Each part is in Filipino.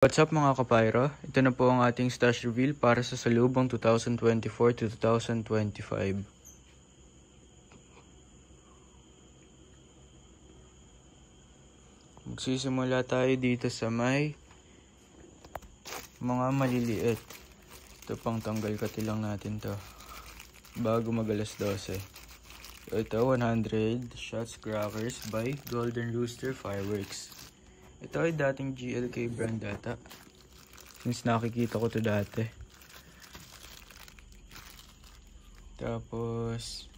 What's up mga kapayro? Ito na po ang ating stash reveal para sa salubong 2024 to 2025. Magsisimula tayo dito sa may mga maliliit. Ito pang tanggal kati lang natin to bago mag alas 12. Ito 100 shots crackers by Golden Rooster Fireworks. Ito ay dating GLK brand data. Since nakikita ko to dati. Tapos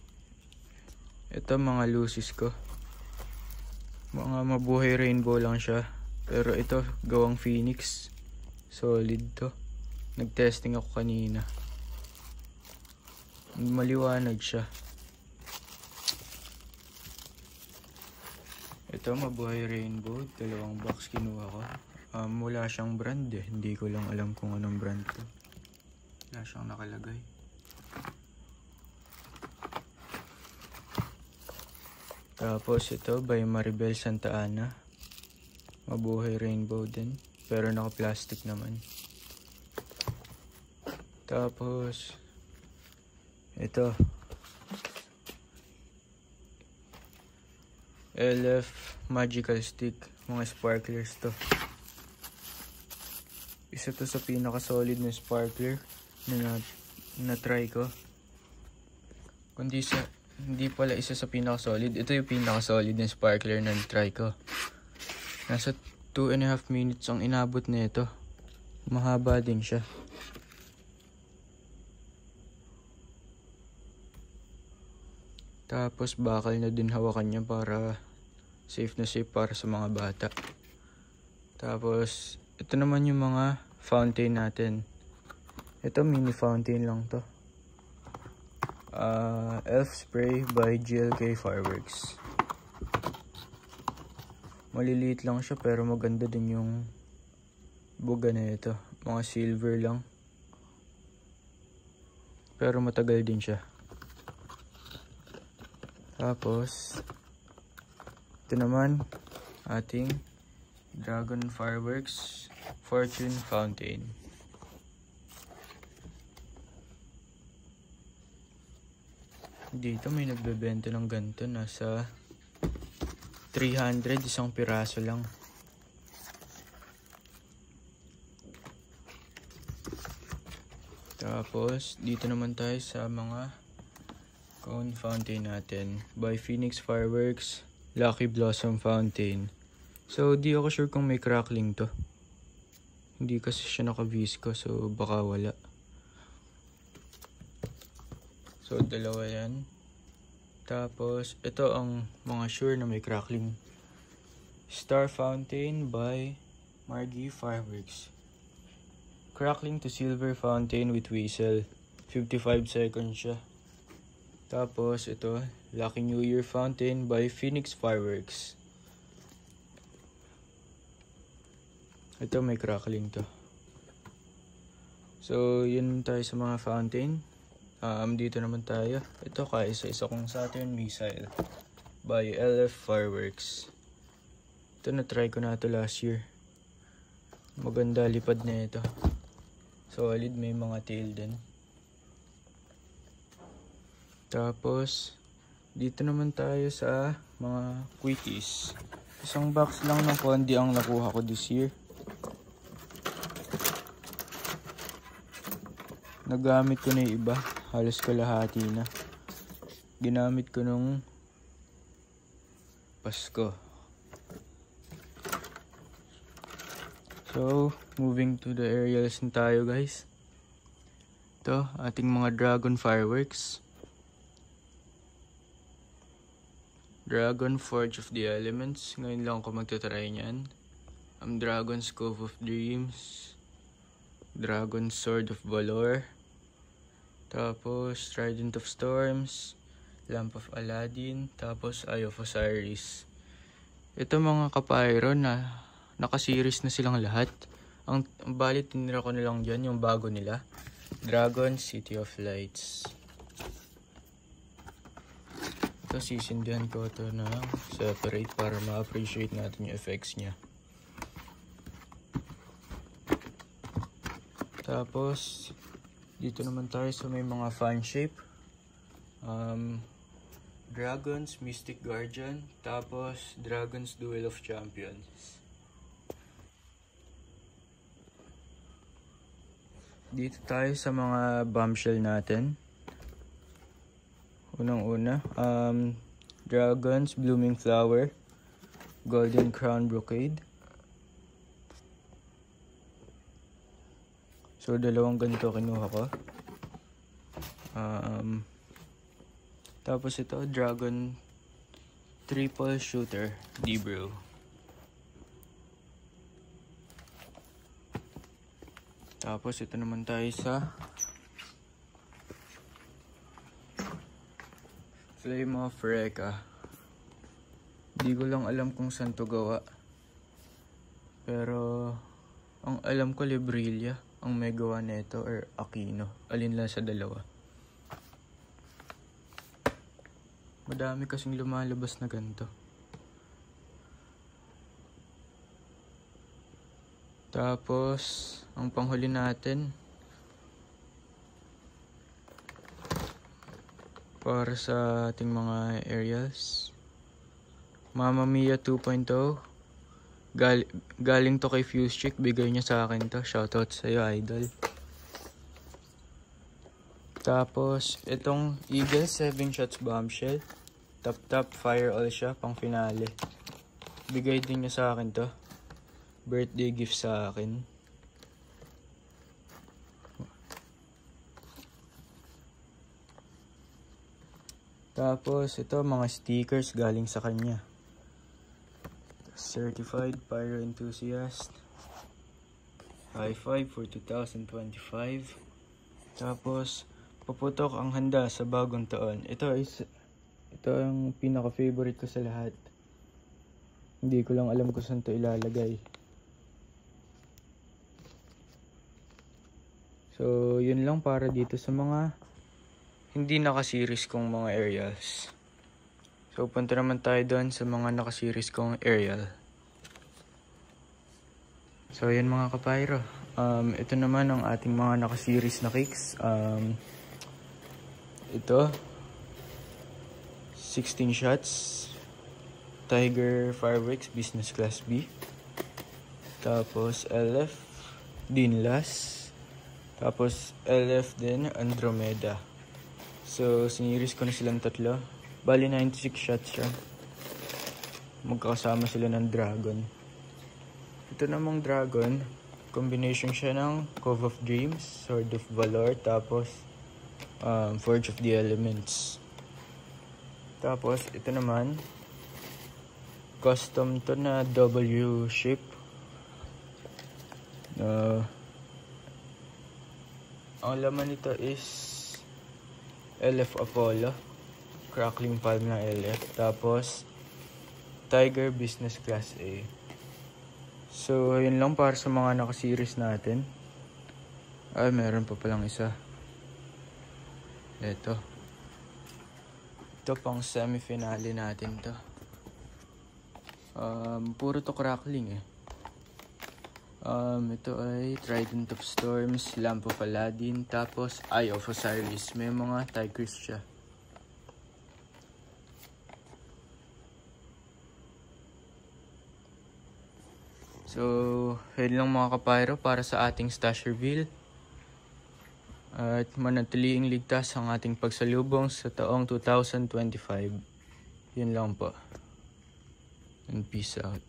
ito mga lucis ko. Mga mabuhay rainbow lang siya. Pero ito gawang Phoenix. Solid to. Nag-testing ako kanina. Maliwanag siya. Ito mabuhay rainbow, dalawang box kinuha ko. Wala siyang brand eh, hindi ko lang alam kung anong brand to. Wala siyang nakalagay. Tapos ito by Maribel Santa Ana. Mabuhay rainbow din, pero naka-plastic naman. Tapos ito LF Magical Stick, mga sparklers to. Isa to sa pinaka solid na sparkler na try ko. Hindi pala isa sa pinaka solid. Ito yung pinaka solid na sparkler na try ko. Nasa 2.5 minutes ang inabot na ito. Mahaba din siya. Tapos bakal na din hawakan niya para safe na safe para sa mga bata. Tapos ito naman yung mga fountain natin. Ito mini fountain lang to. Elf spray by GLK Fireworks. Maliliit lang siya pero maganda din yung buga na ito. Mga silver lang. Pero matagal din siya. Tapos ito naman ating Dragon Fireworks Fortune Fountain. Dito may nagbebenta ng ganito, nasa 300 isang piraso lang. Tapos dito naman tayo sa mga cone fountain natin by Phoenix Fireworks Lucky Blossom Fountain. So di ako sure kung may crackling to. Hindi kasi siya naka-visco, so baka wala. So dalawa yan. Tapos ito ang mga sure na may crackling. Star Fountain by Margie Fireworks. Crackling to silver fountain with whistle. 55 seconds siya. Tapos ito, Lucky New Year Fountain by Phoenix Fireworks. Ito may crackling to. So yun tayo sa mga fountain. Dito naman tayo. Ito kaisa-isa kong Saturn Missile by LF Fireworks. Ito na-try ko na ito last year. Maganda lipad na ito. Solid, may mga tail din. Tapos dito naman tayo sa mga quickies. Isang box lang ng Condi ang nakuha ko this year. Nagamit ko na yung iba, halos kalahati na. Ginamit ko nung Pasko. So moving to the aerials na tayo guys. Ito ating mga Dragon Fireworks. Dragon Forge of the Elements. Ngayon lang ako magtatry niyan. Dragon Cove of Dreams. Dragon Sword of Valor. Tapos Trident of Storms. Lamp of Aladdin. Tapos Eye of Osiris. Ito mga kapayro na naka-series na silang lahat. Ang balit tinira ko na lang dyan yung bago nila. Dragon City of Lights. Ito sisindihan ko ito na separate para ma-appreciate natin yung effects niya. Tapos, dito naman tayo sa may mga fan shape. Dragons, Mystic Guardian, tapos Dragons Duel of Champions. Dito tayo sa mga bombshell natin. Unang-una, Dragons, Blooming Flower, Golden Crown Brocade. So, dalawang ganito kinuha ko. Tapos ito, Dragon Triple Shooter D-Bro. Tapos ito naman tayo sa Flame of Recca. Di ko lang alam kung saan to gawa. Pero ang alam ko Librilla ang may gawa nito or Aquino. Alin lang sa dalawa. Madami kasing lumalabas na ganito. Tapos, ang panghuli natin para sa ating mga aerials. Mamma Mia 2.0. Galing to kay Fuse Chick. Bigay niya sa akin to. Shoutout sa'yo, idol. Tapos, itong Eagle 7 shots bombshell. Tap fire all siya, pang finale. Bigay din niya sa akin to. Birthday gift sa akin. Tapos, ito mga stickers galing sa kanya. Certified Pyro Enthusiast. High five for 2025. Tapos, paputok ang handa sa bagong taon. Ito ang pinaka-favorite ko sa lahat. Hindi ko lang alam kung saan to ilalagay. So, yun lang para dito sa mga hindi naka-series kong mga aerials. So, punta naman tayo doon sa mga naka-series kong aerial. So, yan mga kapayro. Ito naman ang ating mga naka-series na cakes. Ito, 16 shots. Tiger Fireworks Business Class B. Tapos, LF Dinlas. Tapos, LF din Andromeda. So, siniris ko na silang tatlo. Bali, 96 shots siya. Magkakasama sila ng dragon. Ito namang dragon, combination siya ng Cove of Dreams, Sword of Valor, tapos Forge of the Elements. Tapos, ito naman, custom to na W shape. Ang laman nito is LF Apollo, crackling palm ng LF, tapos Tiger Business Class A. So, yun lang para sa mga naka-series natin. Ay, meron pa palang isa. Ito pang semi-finale natin to. Puro to crackling eh. Ito ay Trident of Storms, Lamp of Aladdin, tapos Eye of Osiris. May mga tigers siya. So, yun lang mga kapayro para sa ating stash reveal. At manatiliing ligtas ang ating pagsalubong sa taong 2025. Yun lang po. And peace out.